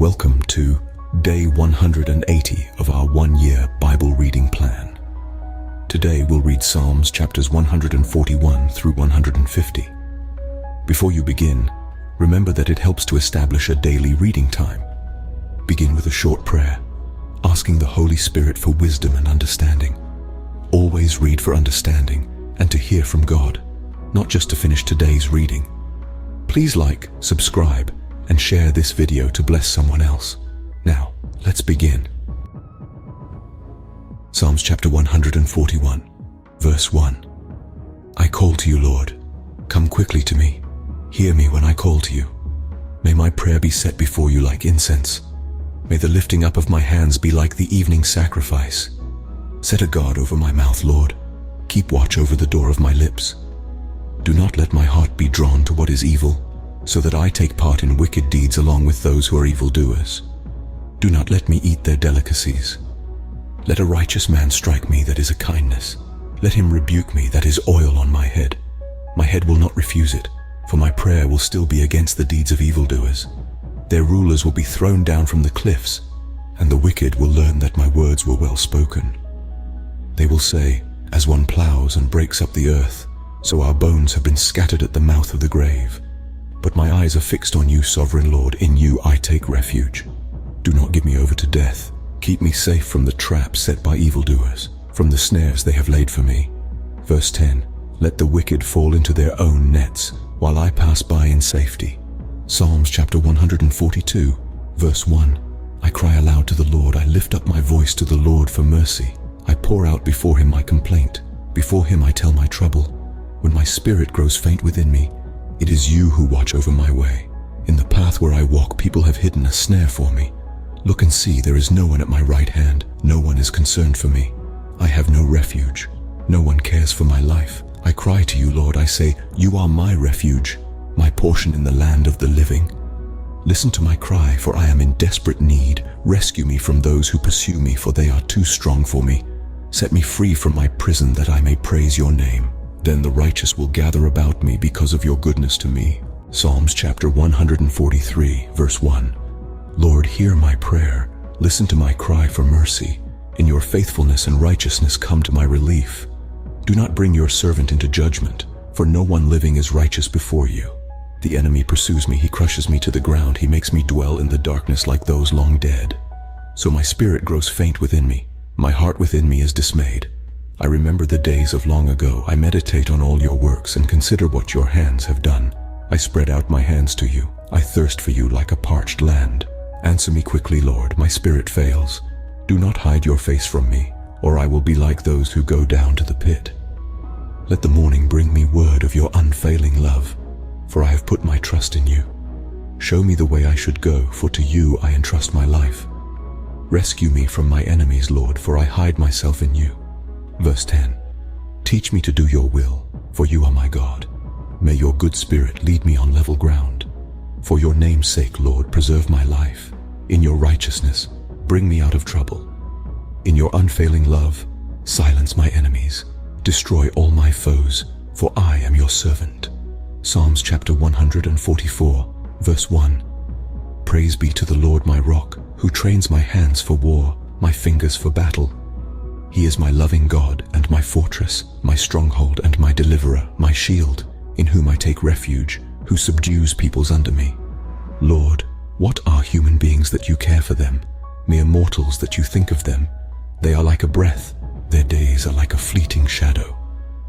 Welcome to day 180 of our one-year Bible reading plan. Today we'll read Psalms chapters 141 through 150. Before you begin, remember that it helps to establish a daily reading time. Begin with a short prayer, asking the Holy Spirit for wisdom and understanding. Always read for understanding and to hear from God, not just to finish today's reading. Please like, subscribe, and share this video to bless someone else. Now, let's begin. Psalms chapter 141, verse 1. I call to you, Lord. Come quickly to me. Hear me when I call to you. May my prayer be set before you like incense. May the lifting up of my hands be like the evening sacrifice. Set a guard over my mouth, Lord. Keep watch over the door of my lips. Do not let my heart be drawn to what is evil, so that I take part in wicked deeds along with those who are evildoers. Do not let me eat their delicacies. Let a righteous man strike me, that is a kindness. Let him rebuke me, that is oil on my head. My head will not refuse it, for my prayer will still be against the deeds of evildoers. Their rulers will be thrown down from the cliffs, and the wicked will learn that my words were well spoken. They will say, as one plows and breaks up the earth, so our bones have been scattered at the mouth of the grave. But my eyes are fixed on you, sovereign Lord. In you I take refuge. Do not give me over to death. Keep me safe from the trap set by evildoers, from the snares they have laid for me. Verse 10. Let the wicked fall into their own nets, while I pass by in safety. Psalms chapter 142, verse 1. I cry aloud to the Lord. I lift up my voice to the Lord for mercy. I pour out before him my complaint. Before him I tell my trouble. When my spirit grows faint within me, it is you who watch over my way. In the path where I walk, people have hidden a snare for me. Look and see, there is no one at my right hand. No one is concerned for me. I have no refuge. No one cares for my life. I cry to you, Lord. I say, you are my refuge, my portion in the land of the living. Listen to my cry, for I am in desperate need. Rescue me from those who pursue me, for they are too strong for me. Set me free from my prison, that I may praise your name. Then the righteous will gather about me because of your goodness to me. Psalms chapter 143, verse 1. Lord, hear my prayer. Listen to my cry for mercy. In your faithfulness and righteousness come to my relief. Do not bring your servant into judgment, for no one living is righteous before you. The enemy pursues me, he crushes me to the ground, he makes me dwell in the darkness like those long dead. So my spirit grows faint within me, my heart within me is dismayed. I remember the days of long ago. I meditate on all your works and consider what your hands have done. I spread out my hands to you. I thirst for you like a parched land. Answer me quickly, Lord. My spirit fails. Do not hide your face from me, or I will be like those who go down to the pit. Let the morning bring me word of your unfailing love, for I have put my trust in you. Show me the way I should go, for to you I entrust my life. Rescue me from my enemies, Lord, for I hide myself in you. Verse 10. Teach me to do your will, for you are my God. May your good spirit lead me on level ground. For your name's sake, Lord, preserve my life. In your righteousness, bring me out of trouble. In your unfailing love, silence my enemies. Destroy all my foes, for I am your servant. Psalms chapter 144, verse 1. Praise be to the Lord my rock, who trains my hands for war, my fingers for battle. He is my loving God and my fortress, my stronghold and my deliverer, my shield, in whom I take refuge, who subdues peoples under me. Lord, what are human beings that you care for them? Mere mortals that you think of them? They are like a breath, their days are like a fleeting shadow.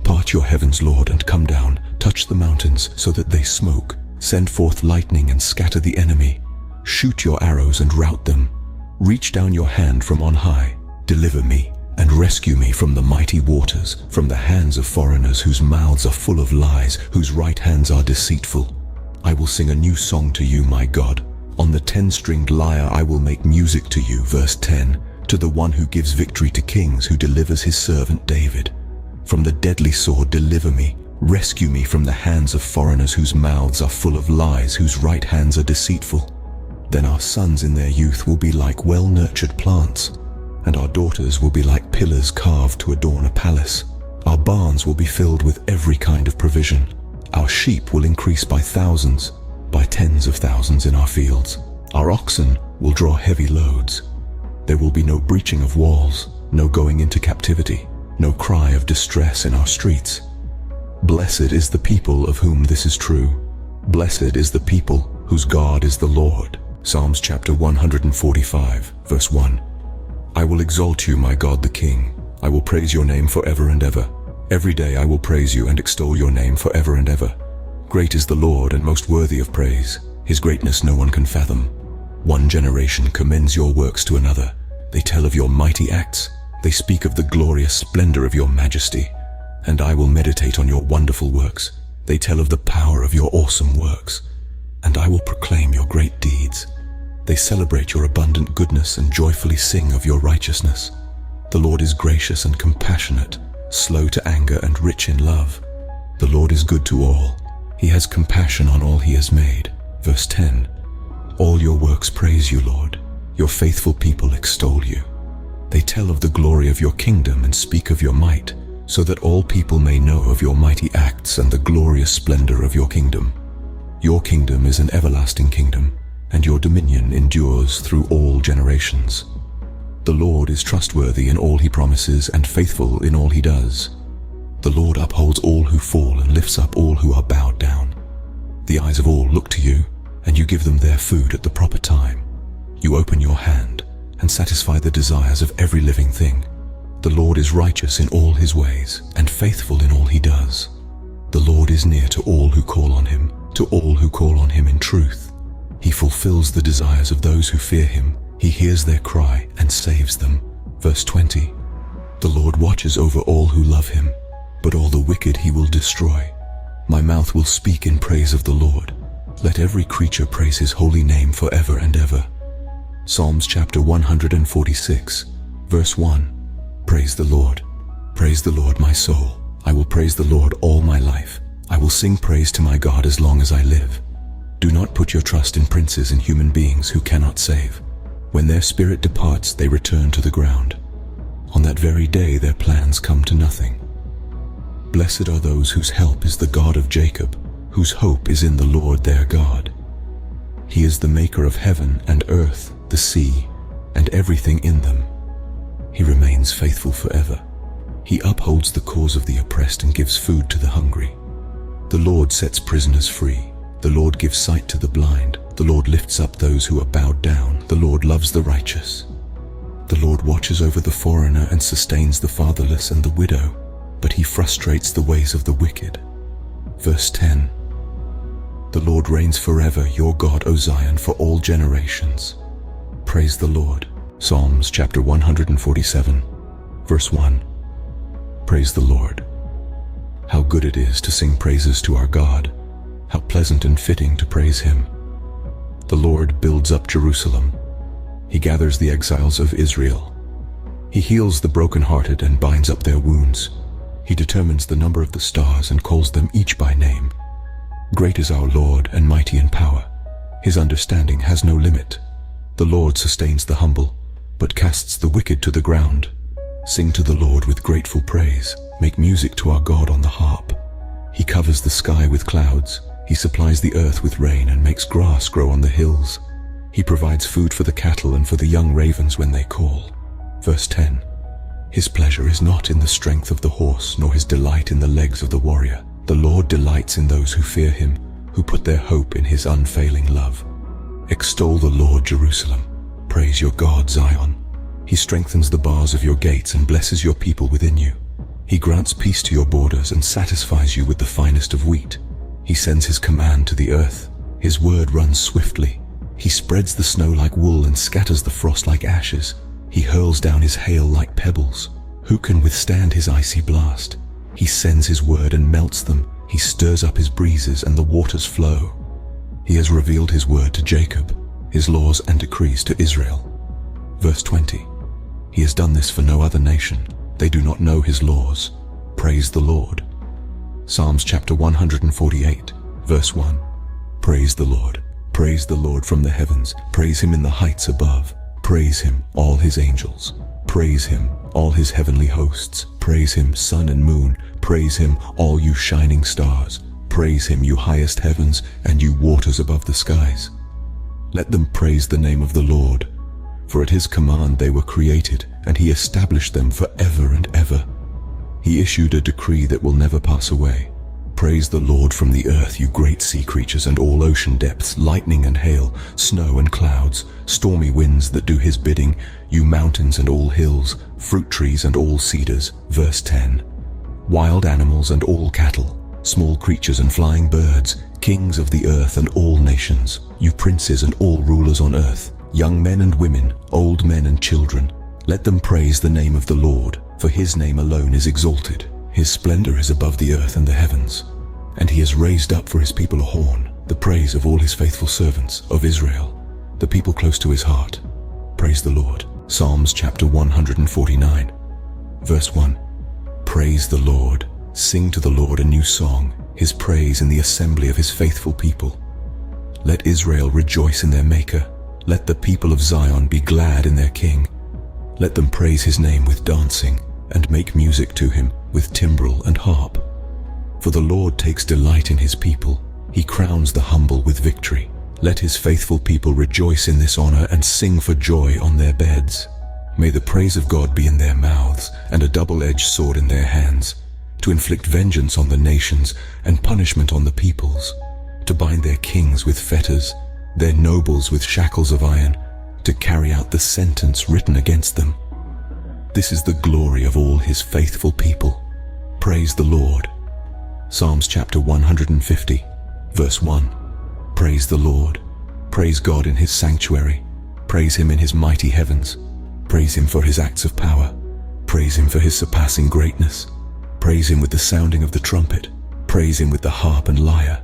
Part your heavens, Lord, and come down, touch the mountains so that they smoke. Send forth lightning and scatter the enemy. Shoot your arrows and rout them. Reach down your hand from on high. Deliver me and rescue me from the mighty waters, from the hands of foreigners whose mouths are full of lies, whose right hands are deceitful. I will sing a new song to you, my God. On the 10-stringed lyre I will make music to you. Verse 10. To the one who gives victory to kings, who delivers his servant David. From the deadly sword deliver me. Rescue me from the hands of foreigners whose mouths are full of lies, whose right hands are deceitful. Then our sons in their youth will be like well-nurtured plants, and our daughters will be like pillars carved to adorn a palace. Our barns will be filled with every kind of provision. Our sheep will increase by thousands, by tens of thousands in our fields. Our oxen will draw heavy loads. There will be no breaching of walls, no going into captivity, no cry of distress in our streets. Blessed is the people of whom this is true. Blessed is the people whose God is the Lord. Psalms chapter 145, verse 1. I will exalt you, my God the King. I will praise your name forever and ever. Every day I will praise you and extol your name forever and ever. Great is the Lord and most worthy of praise. His greatness no one can fathom. One generation commends your works to another. They tell of your mighty acts. They speak of the glorious splendor of your majesty. And I will meditate on your wonderful works. They tell of the power of your awesome works. And I will proclaim your great deeds. They celebrate your abundant goodness and joyfully sing of your righteousness. The Lord is gracious and compassionate, slow to anger and rich in love. The Lord is good to all. He has compassion on all he has made. Verse 10. All your works praise you, Lord. Your faithful people extol you. They tell of the glory of your kingdom and speak of your might, so that all people may know of your mighty acts and the glorious splendor of your kingdom. Your kingdom is an everlasting kingdom, and your dominion endures through all generations. The Lord is trustworthy in all he promises and faithful in all he does. The Lord upholds all who fall and lifts up all who are bowed down. The eyes of all look to you, and you give them their food at the proper time. You open your hand and satisfy the desires of every living thing. The Lord is righteous in all his ways and faithful in all he does. The Lord is near to all who call on him, to all who call on him in truth. He fulfills the desires of those who fear him. He hears their cry and saves them. Verse 20. The Lord watches over all who love him, but all the wicked he will destroy. My mouth will speak in praise of the Lord. Let every creature praise his holy name forever and ever. Psalms chapter 146, verse 1. Praise the Lord. Praise the Lord, my soul. I will praise the Lord all my life. I will sing praise to my God as long as I live. Do not put your trust in princes and human beings who cannot save. When their spirit departs, they return to the ground. On that very day, their plans come to nothing. Blessed are those whose help is the God of Jacob, whose hope is in the Lord their God. He is the maker of heaven and earth, the sea, and everything in them. He remains faithful forever. He upholds the cause of the oppressed and gives food to the hungry. The Lord sets prisoners free. The Lord gives sight to the blind. The Lord lifts up those who are bowed down. The Lord loves the righteous. The Lord watches over the foreigner and sustains the fatherless and the widow, but he frustrates the ways of the wicked. Verse 10. The Lord reigns forever, your God, O Zion, for all generations. Praise the Lord. Psalms chapter 147, verse 1. Praise the Lord. How good it is to sing praises to our God. How pleasant and fitting to praise him. The Lord builds up Jerusalem. He gathers the exiles of Israel. He heals the brokenhearted and binds up their wounds. He determines the number of the stars and calls them each by name. Great is our Lord and mighty in power. His understanding has no limit. The Lord sustains the humble, but casts the wicked to the ground. Sing to the Lord with grateful praise. Make music to our God on the harp. He covers the sky with clouds. He supplies the earth with rain and makes grass grow on the hills. He provides food for the cattle and for the young ravens when they call. Verse 10. His pleasure is not in the strength of the horse, nor his delight in the legs of the warrior. The Lord delights in those who fear him, who put their hope in his unfailing love. Extol the Lord, Jerusalem. Praise your God, Zion. He strengthens the bars of your gates and blesses your people within you. He grants peace to your borders and satisfies you with the finest of wheat. He sends his command to the earth. His word runs swiftly. He spreads the snow like wool and scatters the frost like ashes. He hurls down his hail like pebbles. Who can withstand his icy blast? He sends his word and melts them. He stirs up his breezes and the waters flow. He has revealed his word to Jacob, his laws and decrees to Israel. Verse 20. He has done this for no other nation. They do not know his laws. Praise the Lord. Psalms chapter 148, verse 1. Praise the Lord. Praise the Lord from the heavens. Praise him in the heights above. Praise him, all his angels. Praise him, all his heavenly hosts. Praise him, sun and moon. Praise him, all you shining stars. Praise him, you highest heavens, and you waters above the skies. Let them praise the name of the Lord. For at his command they were created, and he established them forever and ever. He issued a decree that will never pass away. Praise the Lord from the earth, you great sea creatures and all ocean depths, lightning and hail, snow and clouds, stormy winds that do his bidding, you mountains and all hills, fruit trees and all cedars. Verse 10. Wild animals and all cattle, small creatures and flying birds, kings of the earth and all nations, you princes and all rulers on earth, young men and women, old men and children, let them praise the name of the Lord, for his name alone is exalted. His splendor is above the earth and the heavens, and he has raised up for his people a horn, the praise of all his faithful servants of Israel, the people close to his heart. Praise the Lord. Psalms chapter 149, verse 1. Praise the Lord. Sing to the Lord a new song, his praise in the assembly of his faithful people. Let Israel rejoice in their Maker. Let the people of Zion be glad in their King. Let them praise his name with dancing, and make music to him with timbrel and harp. For the Lord takes delight in his people. He crowns the humble with victory. Let his faithful people rejoice in this honor and sing for joy on their beds. May the praise of God be in their mouths and a double-edged sword in their hands, to inflict vengeance on the nations and punishment on the peoples, to bind their kings with fetters, their nobles with shackles of iron, to carry out the sentence written against them. This is the glory of all his faithful people. Praise the Lord. Psalms chapter 150, verse 1. Praise the Lord. Praise God in his sanctuary. Praise him in his mighty heavens. Praise him for his acts of power. Praise him for his surpassing greatness. Praise him with the sounding of the trumpet. Praise him with the harp and lyre.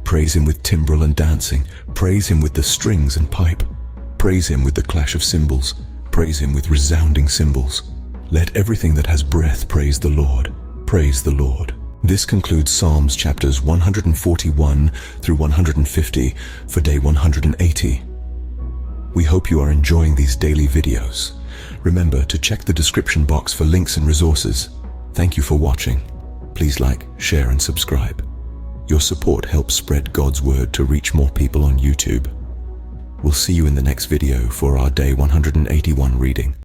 Praise him with timbrel and dancing. Praise him with the strings and pipe. Praise him with the clash of cymbals. Praise him with resounding cymbals. Let everything that has breath praise the Lord. Praise the Lord. This concludes Psalms chapters 141 through 150 for day 180. We hope you are enjoying these daily videos. Remember to check the description box for links and resources. Thank you for watching. Please like, share, and subscribe. Your support helps spread God's word to reach more people on YouTube. We'll see you in the next video for our day 181 reading.